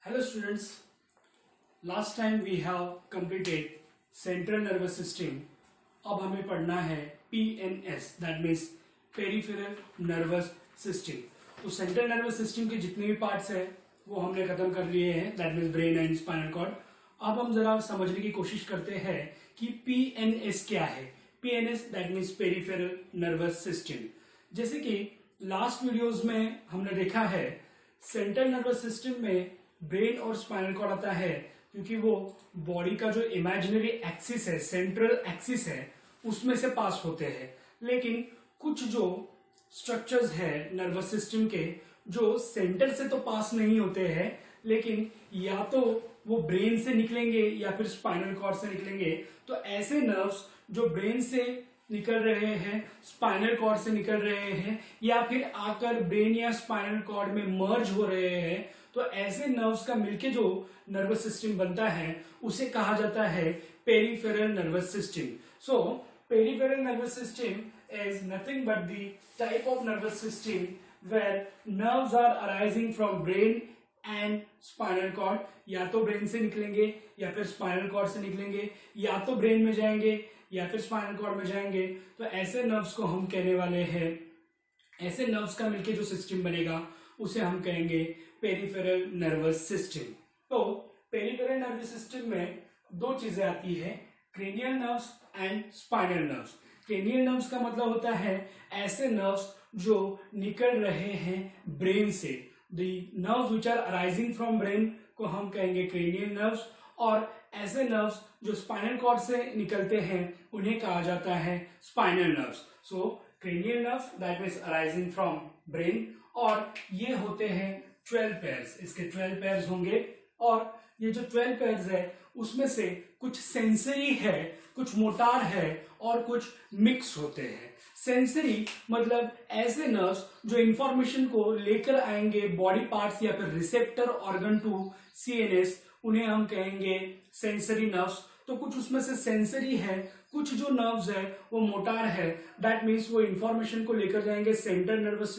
Hello students, last time we have completed central nervous system. अब हमें पढ़ना है PNS, that means peripheral nervous system. तो central nervous system के जितने भी पार्ट्स हैं वो हमने खत्म कर लिए हैं, that means brain and spinal cord. अब हम जरा समझने की कोशिश करते हैं कि PNS क्या है. PNS that means peripheral nervous system. जैसे कि लास्ट वीडियोस में हमने देखा है सेंट्रल नर्वस सिस्टम में ब्रेन और स्पाइनल कॉर्ड आता है क्योंकि वो बॉडी का जो इमेजिनरी एक्सिस है, सेंट्रल एक्सिस है, उसमें से पास होते हैं. लेकिन कुछ जो स्ट्रक्चर्स है नर्वस सिस्टम के जो सेंटर से तो पास नहीं होते हैं, लेकिन या तो वो ब्रेन से निकलेंगे या फिर स्पाइनल कॉर्ड से निकलेंगे. तो ऐसे नर्व्स जो ब्रेन से निकल रहे हैं, स्पाइनल कॉर्ड से निकल रहे हैं या फिर आकर ब्रेन या स्पाइनल कॉर्ड में मर्ज हो रहे हैं, तो ऐसे नर्व्स का मिलके जो नर्वस सिस्टम बनता है उसे कहा जाता है peripheral nervous system. So peripheral nervous system is nothing but the type of nervous system where nerves are arising from brain and spinal cord. या तो ब्रेन से निकलेंगे या फिर स्पाइनल कॉर्ड से निकलेंगे, या तो ब्रेन में जाएंगे या फिर स्पाइनल कॉर्ड में जाएंगे. तो ऐसे नर्व्स को हम कहने वाले हैं, ऐसे नर्व्स का मिलके जो सिस्टम बनेगा उसे हम कहेंगे पेरिफेरल नर्वस सिस्टम. तो पेरिफेरल नर्वस सिस्टम में दो चीजें आती है, cranial nerves and spinal nerves. Cranial nerves का मतलब होता है ऐसे नर्व्स जो निकल रहे हैं ब्रेन से. The nerves which are arising from brain को हम कहेंगे क्रेनियल नर्व्स, और ऐसे नर्व्स जो स्पाइनल कॉर्ड से निकलते हैं उन्हें कहा जाता है spinal nerves. So cranial nerves that means arising from brain, और ये होते हैं 12 पेयर्स. इसके 12 पेयर्स होंगे, और ये जो 12 पेयर्स है उसमें से कुछ सेंसरी है, कुछ मोटार है और कुछ मिक्स होते हैं. सेंसरी मतलब ऐसे नर्व्स जो इंफॉर्मेशन को लेकर आएंगे बॉडी पार्ट्स या फिर रिसेप्टर ऑर्गन टू सीएनएस, उन्हें हम कहेंगे सेंसरी नर्व्स. तो कुछ उसमें से सेंसरी है, कुछ जो नर्व्स है वो मोटार है. दैट मीन्स वो इंफॉर्मेशन को लेकर जाएंगे central nervous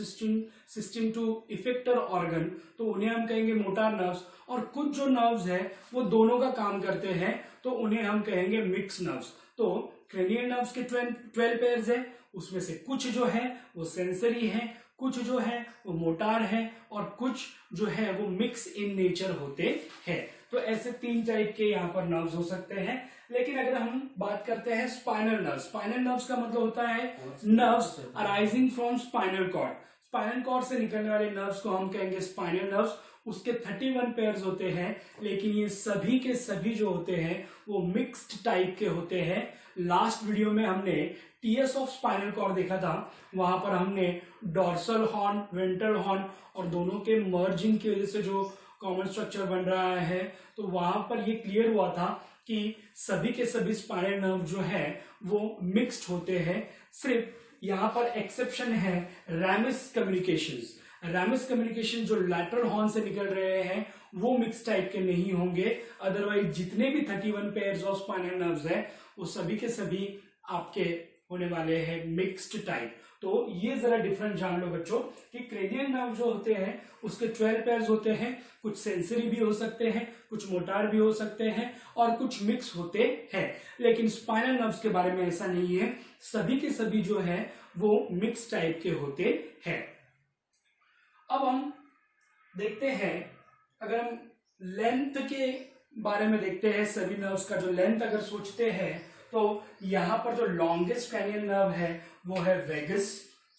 system to effector organ, तो उन्हें हम कहेंगे मोटार नर्व्स. और कुछ जो नर्व्स है वो दोनों का काम करते हैं, तो उन्हें हम कहेंगे मिक्स नर्व्स. तो क्रेनियल नर्व्स के 12 पेयर्स है, उसमें से कुछ जो है वो सेंसरी है, कुछ जो है वो मोटार है, और कुछ जो है वो मिक्स इन नेचर होते हैं. तो ऐसे 3 टाइप के यहाँ पर नर्व्स हो सकते हैं. लेकिन अगर हम बात करते हैं स्पाइनल नर्व्स, स्पाइनल नर्व्स का मतलब होता है nerves arising from spinal cord. Spinal cord से निकलने वाले नर्व्स को हम कहेंगे स्पाइनल नर्व्स. उसके 31 पेयर्स होते हैं, लेकिन ये सभी के सभी जो होते हैं वो मिक्स्ड टाइप के होते हैं. लास्ट वीडियो में हमने टीएस ऑफ स्पाइनल कॉर्ड देखा था, वहां पर हमने डॉर्सल हॉर्न, वेंट्रल हॉर्न और दोनों के मर्जिंग की वजह से जो कॉमन स्ट्रक्चर बन रहा है, तो वहां पर ये क्लियर हुआ था कि सभी के सभी स्पाइनल नर्व जो है वो मिक्स्ड होते हैं. सिर्फ यहाँ पर एक्सेप्शन है रैमिस कम्युनिकेशंस. रैमिस कम्युनिकेशन जो लैटरल हॉर्न से निकल रहे हैं वो मिक्स टाइप के नहीं होंगे. अदरवाइज जितने भी 31 पेयर्स ऑफ स्पाइनल नर्व्स है वो सभी के सभी आपके होने वाले हैं मिक्स्ड टाइप. तो ये जरा डिफरेंट जान लो बच्चों कि क्रेनियल नर्व जो होते हैं उसके 12 पेयर्स होते हैं, कुछ सेंसरी भी हो सकते हैं, कुछ मोटार भी हो सकते हैं और कुछ मिक्स होते हैं. लेकिन स्पाइनल नर्व्स के बारे में ऐसा नहीं है, सभी के सभी जो है वो मिक्स टाइप के होते हैं. अब हम देखते हैं, अगर हम लेंथ के बारे में देखते हैं, सभी नर्व्स का जो लेंथ अगर सोचते हैं तो यहां पर जो लॉन्गेस्ट क्रेनियल नर्व है वो है vagus.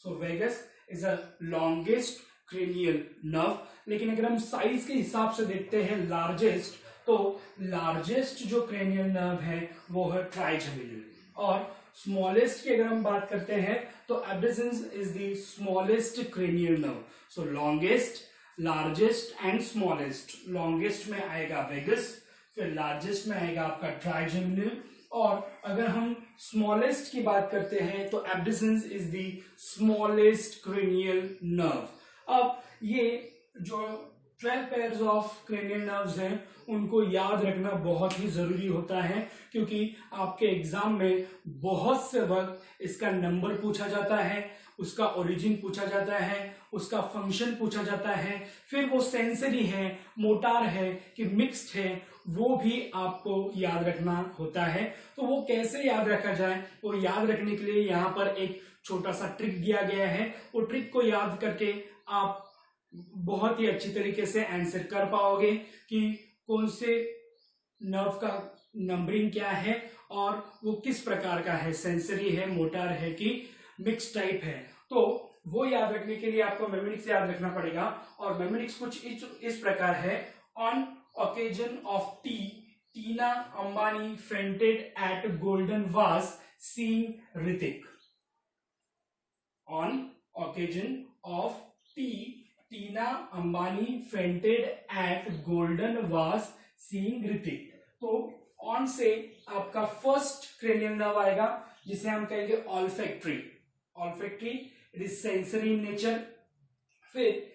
So vagus is a longest cranial nerve. लेकिन अगर हम साइज के हिसाब से देखते हैं लार्जेस्ट, तो लार्जेस्ट जो क्रेनियल नर्व है वो है ट्राइजेमिनल. और स्मॉलेस्ट की अगर हम बात करते हैं तो abducens is the smallest cranial nerve. So longest, largest and smallest. Longest में आएगा वेगस, फिर लार्जेस्ट में आएगा आपका ट्राइजेमिनल, और अगर हम स्मॉलेस्ट की बात करते हैं तो abducens is the smallest cranial nerve. अब ये जो 12 पेयर्स ऑफ क्रेनियल नर्व्स हैं उनको याद रखना बहुत ही जरूरी होता है, क्योंकि आपके एग्जाम में बहुत से वक्त इसका नंबर पूछा जाता है, उसका ओरिजिन पूछा जाता है, उसका फंक्शन पूछा जाता है, फिर वो सेंसरी है, मोटार है कि मिक्स्ड है, वो भी आपको याद रखना होता है। तो वो कैसे याद रखा जाए, वो याद रखने के लिए यहाँ पर एक छोटा सा ट्रिक दिया गया है। वो ट्रिक को याद करके आप बहुत ही अच्छी तरीके से आंसर कर पाओगे कि कौन से नर्व का नंबरिंग क्या है और वो किस प्रकार का है, सेंसरी है, मोटार है कि मिक्स टाइप है। तो वो याद रखने के लिए आपको मेमोनिक्स याद रखना पड़ेगा और मेमोनिक्स कुछ इस प्रकार है। On occasion of Tina Ambani fainted at golden was seeing Hrithik. On occasion of Tina Ambani fainted at golden was seeing Hrithik. तो ऑन से आपका फर्स्ट क्रेनियल नर्व आएगा जिसे हम कहेंगे olfactory. Olfactory it is sensory in nature. फिर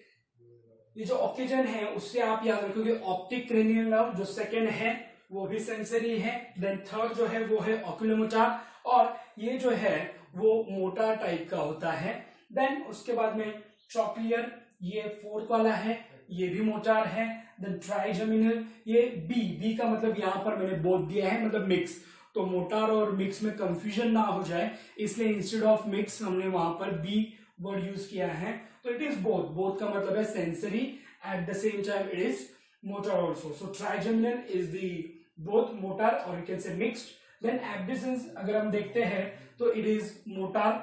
ये जो ओकेजन है उससे आप याद रखोगे ऑप्टिक क्रेनियल नर्व, जो सेकंड है वो भी सेंसरी है। देन थर्ड जो है वो है ऑक्यूलोमोटर और ये जो है वो मोटार टाइप का होता है। देन उसके बाद में ट्रॉक्लियर, ये फोर्थ वाला है, ये भी मोटार है। देन ट्राइजेमिनल, ये बी का मतलब यहां पर मैंने बोथ दिया है, मतलब मिक्स। तो मोटार और मिक्स में कंफ्यूजन ना हो जाए इसलिए इंस्टेड ऑफ मिक्स हमने वहां पर बी वर्ड यूज किया है। तो इट इज बोथ, बोथ का मतलब है sensory, at the same time it is motor also. So trigeminal is the both motor और you can say mixed. Then abducens अगर हम देखते हैं तो इट इज मोटार।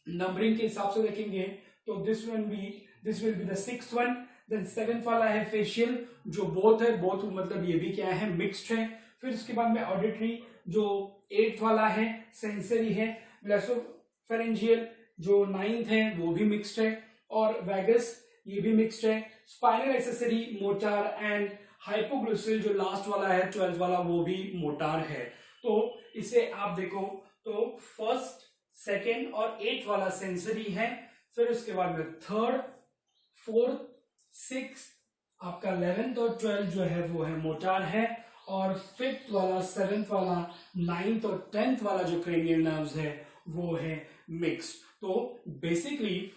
नंबरिंग के हिसाब से देखेंगे तो this will be the sixth one. Then seventh वाला है फेशियल, जो बोथ है, बोथ मतलब ये भी क्या है, मिक्स्ड है। फिर उसके बाद में ऑडिटरी जो एट्थ वाला है, सेंसरी है। ग्लैसोफेरेंजियल जो नाइन्थ है वो भी मिक्स्ड है और वैगस ये भी मिक्स्ड है। Spinal accessory motor and hypoglossal जो लास्ट वाला है, ट्वेल्थ वाला, वो भी मोटार है। तो इसे आप देखो तो फर्स्ट, सेकेंड और एट्थ वाला सेंसरी है। फिर उसके बाद में थर्ड, फोर्थ, सिक्स, आपका 11th और 12th जो है वो है मोटार है और फिफ्थ वाला, सेवेंथ वाला, 9th और 10th वाला जो क्रेनियल नर्व्स है वो है मिक्स। तो basically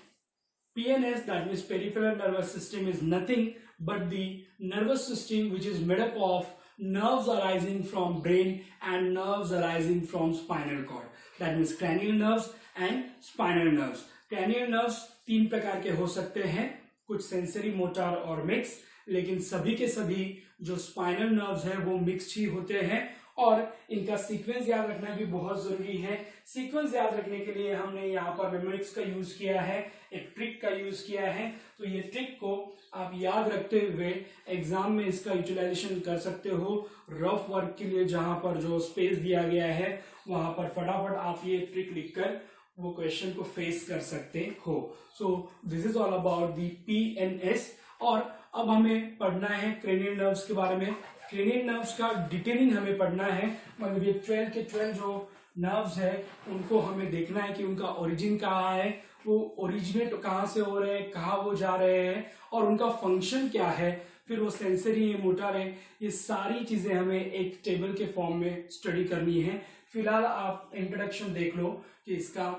PNS, that means peripheral nervous system, is nothing but the nervous system which is made up of nerves arising from brain and nerves arising from spinal cord. That means cranial nerves and spinal nerves. Cranial nerves तीन प्रकार के हो सकते हैं, कुछ sensory, motor और mix, लेकिन सभी के सभी जो स्पाइनल नर्व्स हैं वो मिक्स्ड ही होते हैं और इनका सीक्वेंस याद रखना भी बहुत जरूरी है। सीक्वेंस याद रखने के लिए हमने यहाँ पर मेमोनिक्स का यूज किया है, एक ट्रिक का यूज किया है। तो ये ट्रिक को आप याद रखते हुए एग्जाम में इसका यूटिलाइजेशन कर सकते हो। रफ वर्क के लिए जहां पर जो स्पेस दिया गया है वहां पर फटाफट आप ये ट्रिक लिखकर वो क्वेश्चन को फेस कर सकते हो। सो this is all about the PNS। और अब हमें पढ़ना है क्रेनियल नर्व्स के बारे में। क्रेनियल नर्व्स का डिटेलिंग हमें पढ़ना है, मतलब ये 12 के 12 जो नर्व्स है उनको हमें देखना है कि उनका ओरिजिन कहाँ है, वो ओरिजिनेट कहाँ से हो रहे हैं, कहाँ वो जा रहे हैं और उनका फंक्शन क्या है, फिर वो सेंसरी है, मोटर है, ये सारी चीजें हमें एक टेबल के फॉर्म में स्टडी करनी है। फिलहाल आप इंट्रोडक्शन देख लो कि इसका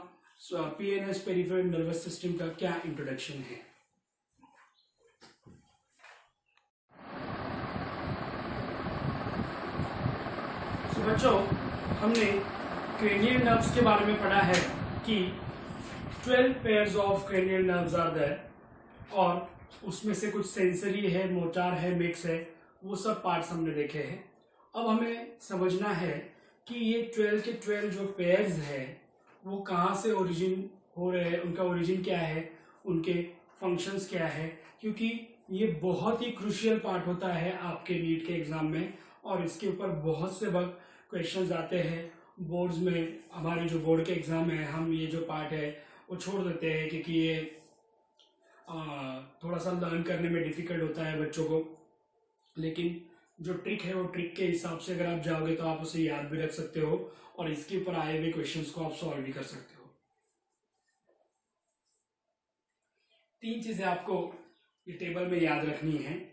PNS पेरिफेरल नर्वस सिस्टम का क्या इंट्रोडक्शन है। बच्चों, हमने क्रेनियल नर्व्स के बारे में पढ़ा है कि 12 pairs of cranial nerves are there और उसमें से कुछ सेंसरी है, मोटार है, मिक्स है, वो सब पार्ट्स हमने देखे हैं। अब हमें समझना है कि ये 12 के 12 जो पेयर्स है वो कहाँ से ओरिजिन हो रहे हैं, उनका ओरिजिन क्या है, उनके फंक्शंस क्या है, क्योंकि ये बहुत ही क्रूशियल पार्ट होता है आपके नीट के एग्जाम में और इसके ऊपर बहुत से वक्त क्वेश्चंस आते हैं बोर्ड्स में। हमारे जो बोर्ड के एग्जाम है हम ये जो पार्ट है वो छोड़ देते हैं क्योंकि ये थोड़ा सा लर्न करने में डिफिकल्ट होता है बच्चों को, लेकिन जो ट्रिक है वो ट्रिक के हिसाब से अगर आप जाओगे तो आप उसे याद भी रख सकते हो और इसके ऊपर आए हुए क्वेश्चंस को आप सॉल्व भी कर सकते हो। तीन चीजें आपको ये टेबल में याद रखनी है।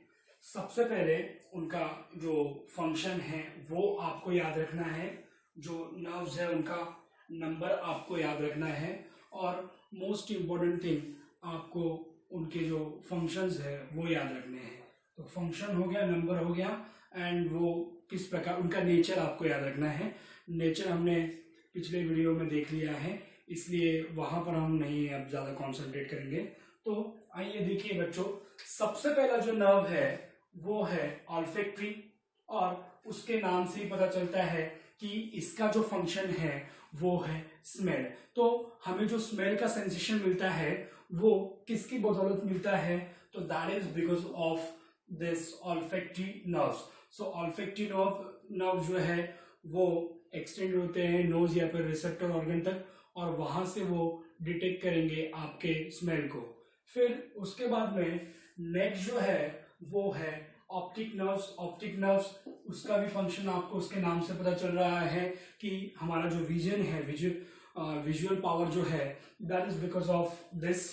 सबसे पहले उनका जो फंक्शन है वो आपको याद रखना है, जो नर्व्स है उनका नंबर आपको याद रखना है और मोस्ट इम्पोर्टेंट थिंग आपको उनके जो फंक्शंस है वो याद रखने हैं। तो फंक्शन हो गया, नंबर हो गया, एंड वो किस प्रकार, उनका नेचर आपको याद रखना है। नेचर हमने पिछले वीडियो में देख लिया है, इसलिए वहां पर हम नहीं अब ज़्यादा कॉन्सेंट्रेट करेंगे। तो आइए देखिए बच्चों, सबसे पहला जो नर्व है वो है ऑल्फैक्टरी, और उसके नाम से ही पता चलता है कि इसका जो फंक्शन है वो है स्मेल। तो हमें जो स्मेल का सेंसेशन मिलता है वो किसकी बदौलत मिलता है, तो that is because of this olfactory nerves. So olfactory nerve जो है वो एक्सटेंड होते हैं नोज या फिर रिसेप्टर ऑर्गन तक, और वहां से वो डिटेक्ट करेंगे आपके स्मेल को। फिर उसके बाद में नेक्स्ट जो है वो है ऑप्टिक नर्व्स। ऑप्टिक नर्व्स, उसका भी फंक्शन आपको उसके नाम से पता चल रहा है कि हमारा जो विजन है, विजुअल पावर जो है, that is because of this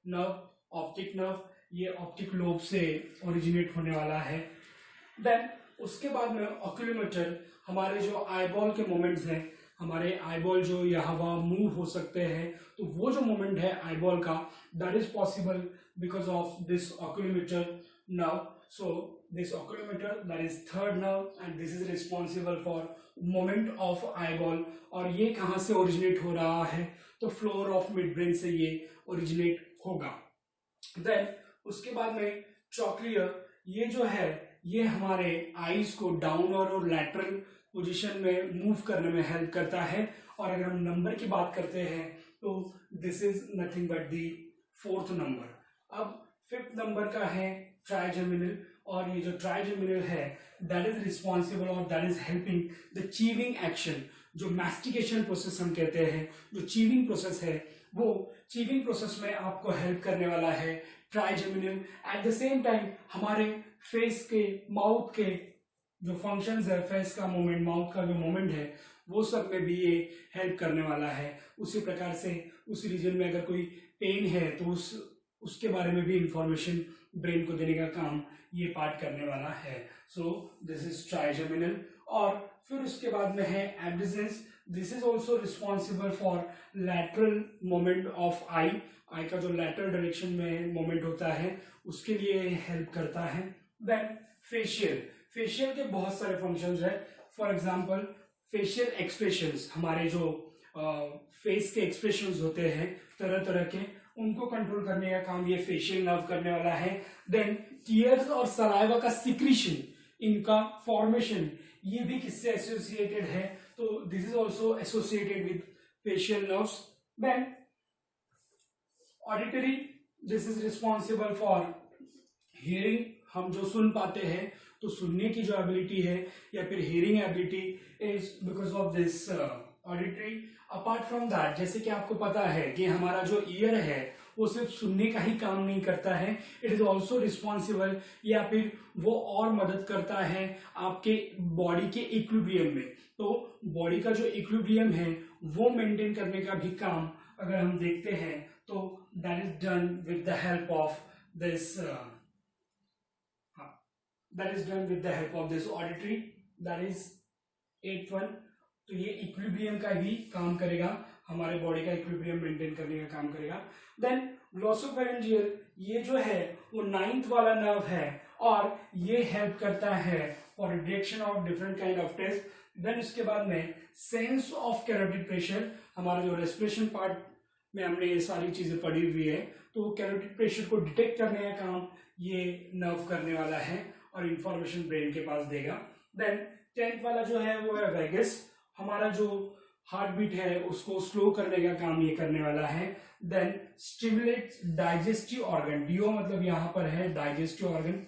nerve, optic nerve. ये ऑप्टिक लोब से ओरिजिनेट होने वाला है। देन उसके बाद में ऑक्यूलोमीटर, हमारे जो आईबॉल के मोमेंट्स हैं, हमारे आईबॉल जो यहाँ वहाँ मूव हो सकते हैं, तो वो जो मोमेंट है आईबॉल का, that is possible because of this oculometer nerve. So this oculometer, that is third nerve, and this is responsible for movement of eyeball। और ये कहाँ से ओरिजिनेट हो रहा है, तो फ्लोर ऑफ मिड ब्रेन से ये ओरिजिनेट होगा। देन उसके बाद में चॉकलियर, ये जो है ये हमारे आईज को डाउनवर्ड और लैटरल पोजीशन में मूव करने में हेल्प करता है। और अगर हम नंबर की बात करते हैं तो this is nothing but the fourth number. अब फिफ्थ नंबर का है ट्राइजेमिनल, और ये जो ट्राइजेमिनल है दैट इज रिस्पॉन्सिबल और that is helping the chewing action. जो मैस्टिकेशन प्रोसेस हम कहते हैं, जो चीविंग प्रोसेस है, वो चीविंग प्रोसेस में आपको हेल्प करने वाला है trigeminal. Eight the same time हमारे फेस के, माउथ के जो फंक्शंस है, फेस का मूवमेंट, माउथ का जो मूवमेंट है, वो सब में भी ये हेल्प करने वाला है। उसी प्रकार से उस रीजन में अगर कोई पेन है तो उसके बारे में भी इंफॉर्मेशन ब्रेन को देने का काम ये पार्ट करने वाला है। So this is trigeminal. और फिर उसके बाद में है abducens. This is also responsible for lateral moment of eye. Eye का जो लैटरल डायरेक्शन में मोमेंट होता है उसके लिए हेल्प करता है। देन फेशियल, फेशियल के बहुत सारे फंक्शंस है। फॉर एग्जांपल फेशियल एक्सप्रेशंस, हमारे जो फेस के एक्सप्रेशंस होते हैं तरह तरह के, उनको कंट्रोल करने का काम ये फेशियल नर्व करने वाला है। देन टीयर्स और सलाइवा का सिक्रीशन, इनका फॉर्मेशन, ये भी किससे एसोसिएटेड है, तो this is also associated with facial nerves. Then auditory, this is responsible for hearing. हम जो सुन पाते हैं, तो सुनने की जो एबिलिटी है या फिर hearing ability is because of this auditory. Apart from that, जैसे कि आपको पता है कि हमारा जो ईयर है वो सिर्फ सुनने का ही काम नहीं करता है, इट इज ऑल्सो रिस्पॉन्सिबल, या फिर वो और मदद करता है आपके बॉडी के इक्विलिब्रियम में। तो बॉडी का जो इक्विलिब्रियम है वो मेंटेन करने का भी काम अगर हम देखते हैं तो that is done with the help of this auditory, that is 8th one. तो ये इक्विलिब्रियम का भी काम करेगा, हमारे बॉडी का इक्विलिब्रियम मेंटेन करने का काम करेगा। देन ग्लॉसोफेरेंजियल, ये जो है वो 9th वाला नर्व है और ये हेल्प करता है for detection of different kind of taste. Then इसके बाद में सेंस ऑफ कैरोटिड प्रेशर, हमारा जो रेस्पिरेशन पार्ट में हमने ये सारी चीजें पढ़ी हुई है, तो कैरोटिड प्रेशर को डिटेक्ट करने का काम ये नर्व करने वाला है और इंफॉर्मेशन ब्रेन के पास देगा। देन 10th वाला जो है वो है वेगस, हमारा जो हार्ट बीट है उसको स्लो करने का काम ये करने वाला है। देन स्टिमुलेट डाइजेस्टिव ऑर्गन, डीओ मतलब यहां पर है डाइजेस्टिव ऑर्गन।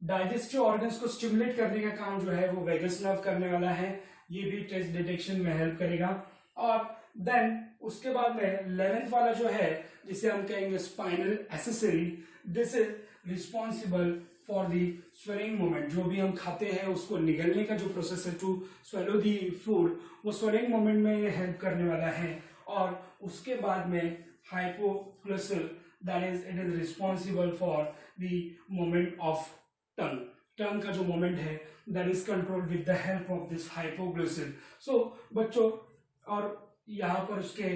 डाइजेस्टिव ऑर्गन्स को स्टिमुलेट करने का काम जो है वो वेगस नर्व करने वाला है, ये भी टेस्ट डिटेक्शन में हेल्प करेगा। और देन उसके बाद में 11th वाला जो है जिसे हम कहेंगे spinal accessory, this is responsible for the swelling moment. जो भी हम खाते हैं उसको निगलने का जो प्रोसेस है टू स्वेलो दी फूड, वो स्वेलिंग मोमेंट में ये हेल्प करने वाला है। और उसके बाद में hypoglossal, that is it is responsible for the moment of tongue. Tongue का जो मोमेंट है that is control with the help of this hypoglossal. So बच्चों, और यहाँ पर उसके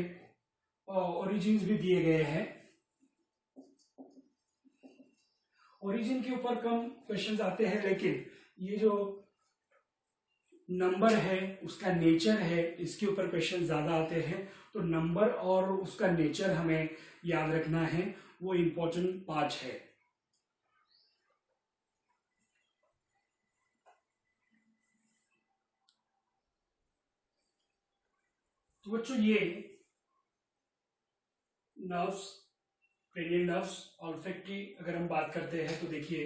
ओरिजिन्स भी दिए गए हैं। ओरिजिन के ऊपर कम क्वेश्चंस आते हैं, लेकिन ये जो नंबर है उसका नेचर है, इसके ऊपर क्वेश्चन ज्यादा आते हैं। तो नंबर और उसका नेचर हमें याद रखना है, वो इंपॉर्टेंट पार्ट है। तो बच्चों ये नर्व्स, क्रेनियल नर्व्स, ऑल्फैक्टरी अगर हम बात करते हैं तो देखिए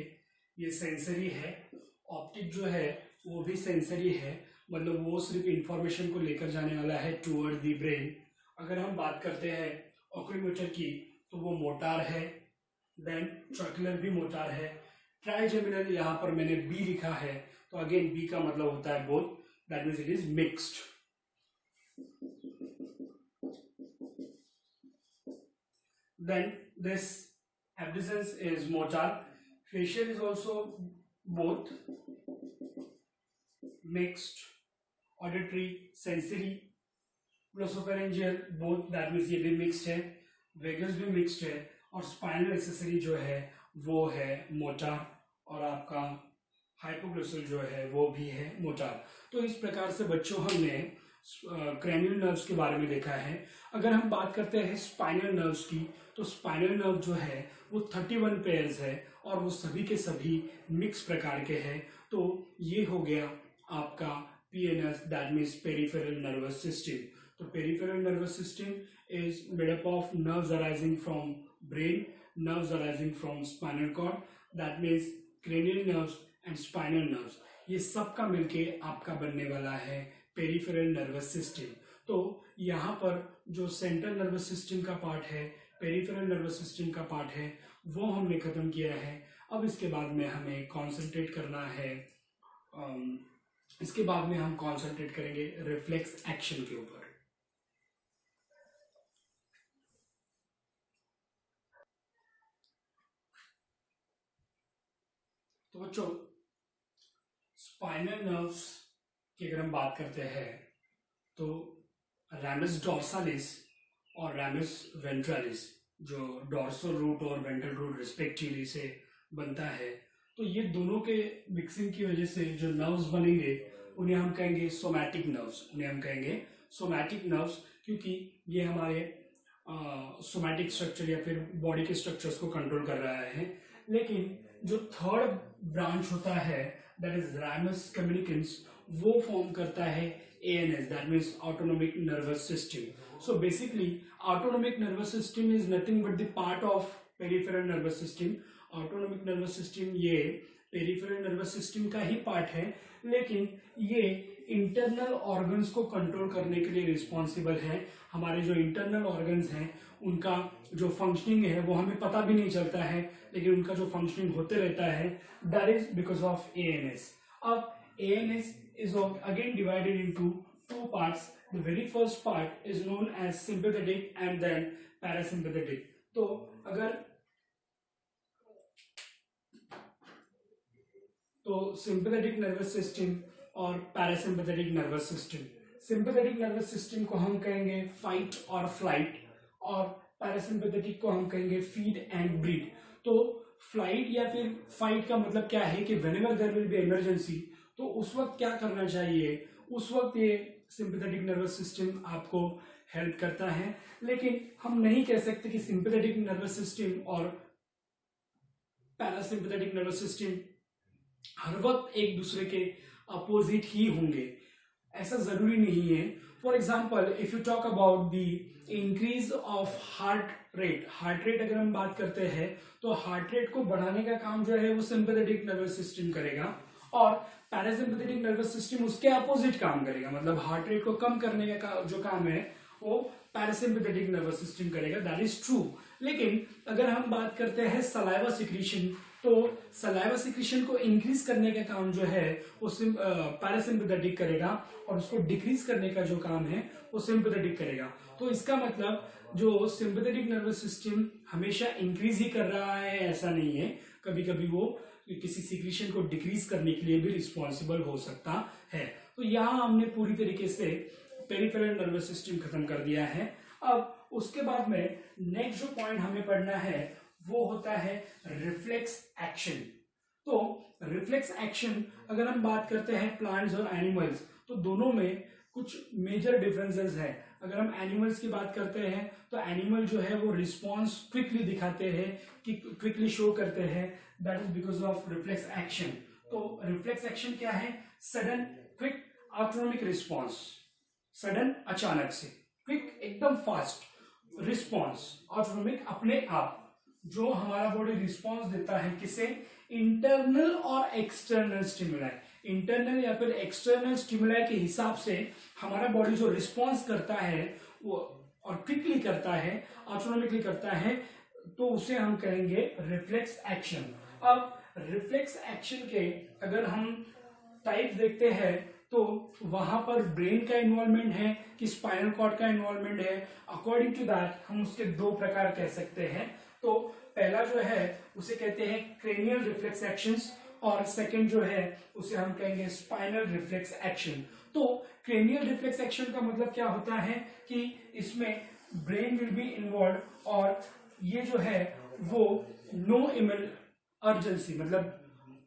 ये सेंसरी है। ऑप्टिक जो है वो भी सेंसरी है, मतलब वो सिर्फ इंफॉर्मेशन को लेकर जाने वाला है टूवर्ड द ब्रेन। अगर हम बात करते हैं ऑक्यूलोमोटर की तो वो मोटार है, देन ट्रैक्युलर भी मोटार है। ट्राइजेमिनल यहाँ पर मैंने बी लिखा है, तो अगेन बी का मतलब होता है both, that means it is mixed. Then this abducens is motor, facial is also both mixed, auditory, sensory, glossopharyngeal both, that means ये भी mixed है, vagus भी mixed है, और spinal accessory जो है वो है मोटर, और आपका हाइपोग्लोसल जो है वो भी है मोटर। तो इस प्रकार से बच्चों हमने क्रेनियल नर्व्स के बारे में देखा है। अगर हम बात करते हैं स्पाइनल नर्व्स की, तो स्पाइनल नर्व जो है वो 31 पेयर्स है, और वो सभी के सभी मिक्स प्रकार के हैं। तो ये हो गया आपका PNS, that means peripheral nervous system. तो peripheral nervous system is made up of nerves arising from brain, nerves arising from spinal cord, that means cranial nerves and spinal nerves, ये सब का मिलके आपका बनने वाला है पेरिफेरल नर्वस सिस्टम। तो यहाँ पर जो सेंट्रल नर्वस सिस्टम का पार्ट है, पेरिफेरल नर्वस सिस्टम का पार्ट है, वो हमने खत्म किया है। अब इसके बाद में हमें कॉन्सेंट्रेट करना है, इसके बाद में हम कॉन्सेंट्रेट करेंगे रिफ्लेक्स एक्शन के ऊपर। तो बच्चों स्पाइनल नर्व्स की अगर हम बात करते हैं तो रैमस डॉर्सालिस और रैमस वेंट्रालिस, जो डॉर्सल रूट और वेंट्रल रूट रिस्पेक्टिवली से बनता है, तो ये दोनों के मिक्सिंग की वजह से जो नर्व्स बनेंगे उन्हें हम कहेंगे सोमैटिक नर्व्स, उन्हें हम कहेंगे सोमैटिक नर्व्स, क्योंकि ये हमारे सोमैटिक स्ट्रक्चर या फिर बॉडी के स्ट्रक्चर्स को कंट्रोल कर रहा है। लेकिन जो थर्ड ब्रांच होता है, दैट इज रैमस कम्युनिकेंस, वो फॉर्म करता है ANS, that means autonomic nervous system. So basically autonomic nervous system is nothing but the part of peripheral nervous system. Autonomic nervous system ये peripheral nervous system का ही part है, लेकिन ये internal organs को control करने के लिए रिस्पॉन्सिबल है। हमारे जो इंटरनल ऑर्गन्स हैं उनका जो फंक्शनिंग है वो हमें पता भी नहीं चलता है, लेकिन उनका जो फंक्शनिंग होते रहता है, that is because of ANS. अब ANS is again divided into two parts. The very first part is known as sympathetic and then parasympathetic. तो अगर sympathetic nervous system और parasympathetic nervous system, sympathetic nervous system को हम कहेंगे fight और flight, और parasympathetic को हम कहेंगे feed and breed. तो फ्लाइट या फिर फाइट का मतलब क्या है कि whenever there will be emergency, तो उस वक्त क्या करना चाहिए, उस वक्त ये सिंपैथेटिक नर्वस सिस्टम आपको हेल्प करता है। लेकिन हम नहीं कह सकते कि सिंपैथेटिक नर्वस सिस्टम और पैरासिम्पैथेटिक नर्वस सिस्टम हर वक्त एक दूसरे के अपोजिट ही होंगे, ऐसा जरूरी नहीं है। For example if you talk about the increase of heart rate, heart rate अगर हम बात करते हैं तो हार्ट रेट को बढ़ाने का काम जो है वो सिंपैथेटिक नर्वस सिस्टम करेगा, और पैरासिम्पैथेटिक नर्वस सिस्टम उसके अपोजिट काम करेगा। मतलब हार्ट रेट को कम करने का जो काम है वो पैरासिम्पैथेटिक नर्वस सिस्टम करेगा, दैट इज ट्रू। लेकिन अगर हम बात करते हैं सलाइवा सिक्रीशन, तो सलाइवा सिक्रीशन को इंक्रीज करने का काम जो है वो पैरासिम्पैथेटिक करेगा, और उसको डिक्रीज करने का जो काम है वो सिंपैथेटिक करेगा। तो इसका मतलब जो सिंपैथेटिक नर्वस सिस्टम हमेशा इंक्रीज ही कर रहा है ऐसा नहीं है, कभी कभी वो किसी सिक्रीशन को डिक्रीज करने के लिए भी रिस्पॉन्सिबल हो सकता है। तो यहाँ हमने पूरी तरीके से पेरिफेरल नर्वस सिस्टम खत्म कर दिया है। अब उसके बाद में नेक्स्ट जो पॉइंट हमें पढ़ना है वो होता है रिफ्लेक्स एक्शन। तो रिफ्लेक्स एक्शन अगर हम बात करते हैं प्लांट्स और एनिमल्स, तो दोनों में कुछ मेजर डिफरेंसेस है। अगर हम एनिमल्स की बात करते हैं तो एनिमल जो है वो रिस्पॉन्स क्विकली दिखाते हैं, कि क्विकली शो करते हैं, that is because of reflex action. तो रिफ्लेक्स एक्शन क्या है? Sudden quick autonomic response, sudden अचानक से, क्विक एकदम फास्ट रिस्पॉन्स, ऑटोनॉमिक अपने आप, जो हमारा बॉडी रिस्पॉन्स देता है किसे? इंटरनल और एक्सटर्नल स्टिमुलाई। इंटरनल या फिर एक्सटर्नल स्टिमुलाई के हिसाब से हमारा बॉडी जो रिस्पॉन्स करता है वो और क्विकली करता है, ऑटोनॉमिकली करता है, तो उसे हम कहेंगे रिफ्लेक्स एक्शन। अब रिफ्लेक्स एक्शन के अगर हम टाइप देखते हैं तो वहां पर ब्रेन का इन्वॉल्वमेंट है कि स्पाइनल कॉर्ड का इन्वॉल्वमेंट है, अकॉर्डिंग टू दैट हम उसके दो प्रकार कह सकते हैं। तो पहला जो है उसे कहते हैं क्रेनियल रिफ्लेक्स एक्शंस, और सेकंड जो है उसे हम कहेंगे स्पाइनल रिफ्लेक्स एक्शन। तो क्रेनियल रिफ्लेक्स एक्शन का मतलब क्या होता है कि इसमें ब्रेन विल बी इन्वॉल्व, और ये जो है वो नो अर्जेंसी, मतलब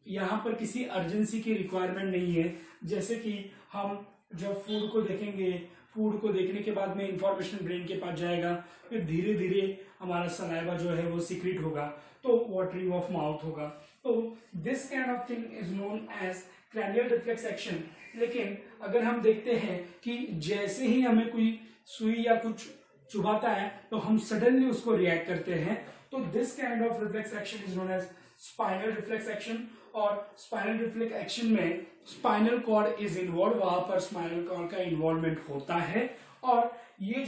यहाँ पर किसी अर्जेंसी की रिक्वायरमेंट नहीं है। जैसे कि हम जब फूड को देखेंगे, फूड को देखने के बाद में इंफॉर्मेशन ब्रेन के पास जाएगा, फिर धीरे धीरे हमारा सलाइवा जो है वो सीक्रेट होगा, तो वाटरिंग ऑफ माउथ होगा। तो this kind of thing is known as cranial reflex action. लेकिन अगर हम देखते हैं कि जैसे ही हमें कोई सुई या कुछ चुभाता है तो हम सडनली उसको रिएक्ट करते हैं, तो this kind of reflex action is known as spinal reflex action. और स्पाइनल रिफ्लेक्स एक्शन में स्पाइनल कॉर्ड इज इन्वॉल्व, वहां पर स्पाइनल कॉर्ड का इन्वॉल्वमेंट होता है, और ये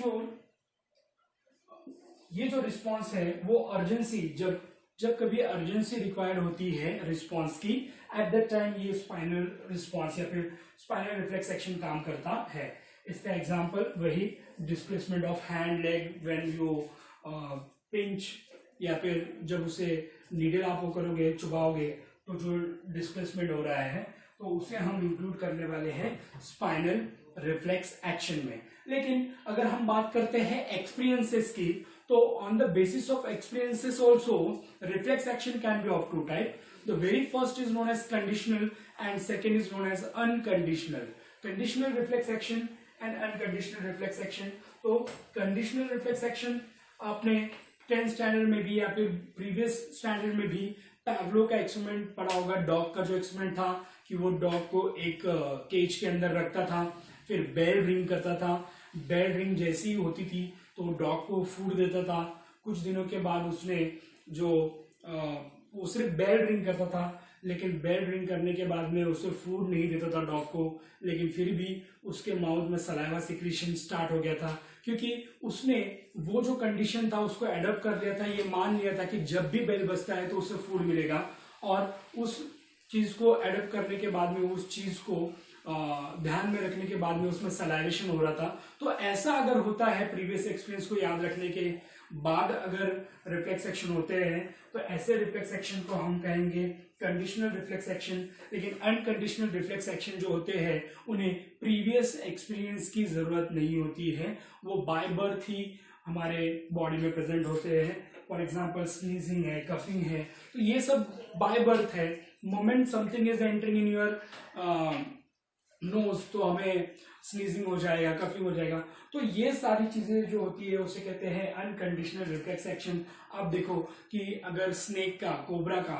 जो रिस्पॉन्स है वो अर्जेंसी, जब कभी अर्जेंसी रिक्वायर्ड होती है रिस्पॉन्स की, एट दैट टाइम ये स्पाइनल रिस्पॉन्स या फिर स्पाइनल रिफ्लेक्स एक्शन काम करता है। इसका एग्जांपल वही displacement of hand leg when you pinch, या फिर जब उसे नीडल आप वो करोगे, चुभाओगे, तो जो डिस्प्लेसमेंट हो रहा है तो उसे हम इंक्लूड करने वाले हैं स्पाइनल रिफ्लेक्स एक्शन में। लेकिन अगर हम बात करते हैं एक्सपीरियंसेस की, तो on the basis of experiences also reflex action can be of two type. The very first is known as conditional and second is known as unconditional. Conditional reflex action and unconditional reflex action. तो conditional reflex action आपने 10th standard में भी या फिर previous standard में भी पैवलो का experiment पढ़ा होगा। डॉग का जो एक्सपेरिमेंट था कि वो डॉग को एक केज के अंदर रखता था, फिर बेल रिंग करता था, बेल रिंग जैसी ही होती थी तो डॉग को फूड देता था। कुछ दिनों के बाद उसने वो सिर्फ बेल रिंग करता था, लेकिन बेल रिंग करने के बाद में उसे फूड नहीं देता था डॉग को, लेकिन फिर भी उसके माउथ में सलाइवा सिक्रीशन स्टार्ट हो गया था, क्योंकि उसने वो जो कंडीशन था उसको एडॉप्ट कर लिया था। ये मान लिया था कि जब भी बेल बजता है तो उसे फूड मिलेगा, और उस चीज को एडॉप्ट करने के बाद में, उस चीज को ध्यान में रखने के बाद में उसमें सलाइवेशन हो रहा था। तो ऐसा अगर होता है, प्रीवियस एक्सपीरियंस को याद रखने के बाद अगर रिफ्लेक्स एक्शन होते हैं, तो ऐसे रिफ्लेक्स एक्शन को हम कहेंगे कंडीशनल रिफ्लेक्स एक्शन। लेकिन अनकंडीशनल रिफ्लेक्स एक्शन जो होते हैं उन्हें प्रीवियस एक्सपीरियंस की जरूरत नहीं होती है, वो बाय बर्थ ही हमारे बॉडी में प्रेजेंट होते हैं। फॉर एग्जाम्पल स्नीजिंग है, कफिंग है, तो ये सब बाय बर्थ है। Moment something is entering in your nose, तो हमें स्नीजिंग हो जाएगा, कफिंग हो जाएगा। तो ये सारी चीजें जो होती है उसे कहते हैं अनकंडीशनल रिफ्लेक्स एक्शन। आप देखो कि अगर स्नेक का, कोबरा का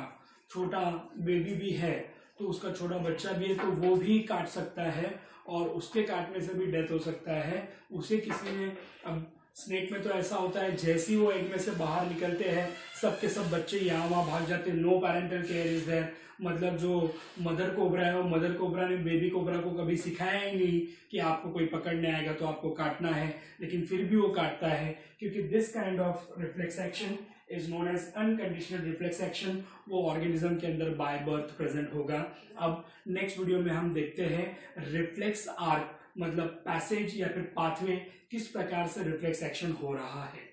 छोटा बेबी भी है तो उसका छोटा बच्चा भी है, तो वो भी काट सकता है और उसके काटने से भी डेथ हो सकता है। उसे किसी ने, अब स्नेक में तो ऐसा होता है जैसे ही वो एग में से बाहर निकलते हैं सबके सब बच्चे यहाँ वहां भाग जाते हैं। No parental care is there, मतलब जो मदर कोबरा है वो मदर कोबरा ने बेबी कोबरा को कभी सिखाया ही नहीं कि आपको कोई पकड़ने आएगा तो आपको काटना है, लेकिन फिर भी वो काटता है, क्योंकि this kind of reflex action is known as unconditional reflex action. वो ऑर्गेनिज्म के अंदर बाय बर्थ प्रेजेंट होगा। अब नेक्स्ट वीडियो में हम देखते हैं रिफ्लेक्स आर्क, मतलब पैसेज या फिर पाथवे, किस प्रकार से रिफ्लेक्स एक्शन हो रहा है।